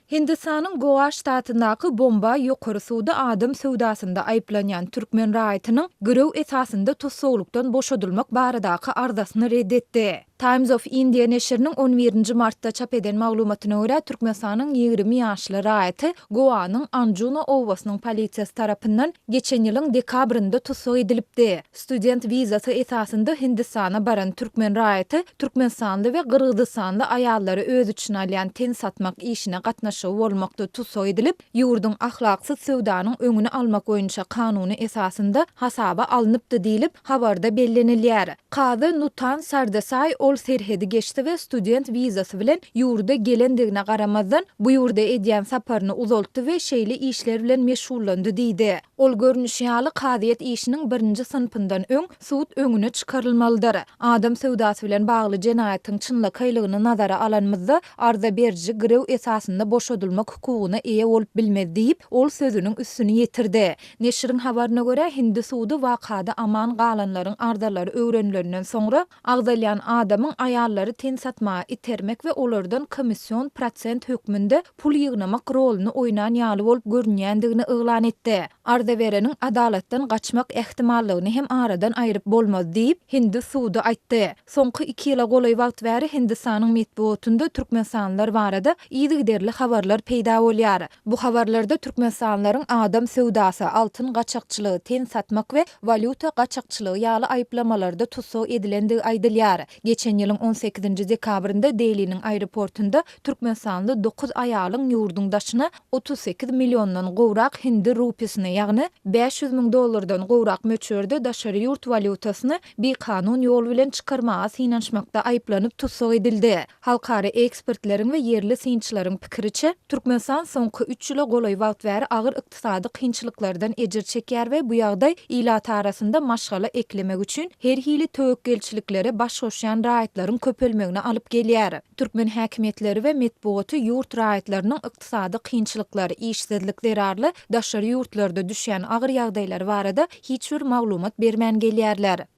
Hindistanyň Goa ştatyndaky Bombaý ýokary suwda adam söwdasynda aýyplanýan türkmen raýatynyň girew esasynda tussaglykdan boşadylmak baradaky arzasyny reddetdi. Times of India neşriniň 11-nji martda çap eden maglumatyna görä Türkmenistanyň 20 ýaşly raýaty Goanyň Anjuna owasynyň polisiýasy tarapyndan geçen ýylyň dekabrynda tutsag edilipdi. Student wizasy esasynda Hindistana baran türkmen raýaty Türkmenistanly we Gyrgyzstanly aýallary öz üçin alýan ten satmak işine gatnaşyw bolmakda tutsag edilip, ýurdun ahlaksyz söwdanyň öňüni almak boýunça kanuny esasynda hasaba alınıpdy diýilip habarda bellenilýär. Kazy Nutan Sardasay ol serhedi geçti we student wizasy bilen ýurda gelendigine garamazdan bu ýurda edýän saparyny uzaltdy we şeýle işler bilen meşgullandy diýdi. Ol görnüşi ýaly kadyet işiniň 1-nji synpyndan öň suwd öňüne çykarylmalydyr. Adam söwdasy bilen bagly jenaýatyň çynlyklygyny nazara alanmazda arza berji girew esasynda boşadylmak hukugyna eýe bolup bilmez diýip ol sözüniň üstüni ýetirdi. Neşriň habaryna görä Hindi suwdy wakada aman galanlaryň arzalary öwrenilenden soňra agdalýan adamyň aýallary ten satmaga itermek we olardan komissiýon prosent hökmünde pul ýygnamak roluny oýnan ýaly bolup görünýändigini eglan etdi. Arza bereniň adalatdan gaçmak ähtimallygyny hem aradan aýryp bolmaz diýip Hindi suwdy aýtdy. Soňky 2 ýyla golay wagt bäri Hindistanyň medeniýetinde türkmenstanlylar barada ýygyderli habarlar peýda bolýar. Bu habarlarda türkmenstanlylaryň adam söwdasy, altyn gaçakçylygy, ten satmak we valuta gaçakçylygy ýaly aýyplamalarda tutsag edilendigi aýdylýar. Geçen ýylyň 18-nji dekabrynda Delhi'niň aeroportunda türkmenstanly 9 aýalyň ýurdun daşyna 38 milliondan gowrak hindi rupiýasyny, ýagny 500 000 dollardan gowrak möçberde daşary ýurt valutasyny bir kanun ýol bilen çykarmaga synanşmakda aýyplanyp tutsag edildi. Halkary ekspertleriň we yerli synçylaryň pikiriçe, Türkmenistan soňky 3 ýyla golay wagt bäri agyr ykdysady kynçylyklardan ejir çekýär we bu ýagdaý ilat arasynda maşgala eklemek üçin her hili töwekkelçiliklere baş goşýan raýatlaryň köpelmegine alyp gelýär. Türkmen häkimetleri we medeniýeti ýurt raýatlarynyň ykdysady kynçylyklary, işsizlikleri arly daşary ýurtlarda düşýän agyr ýagdaýlar barada hiç bir maglumat bermän gelýärler.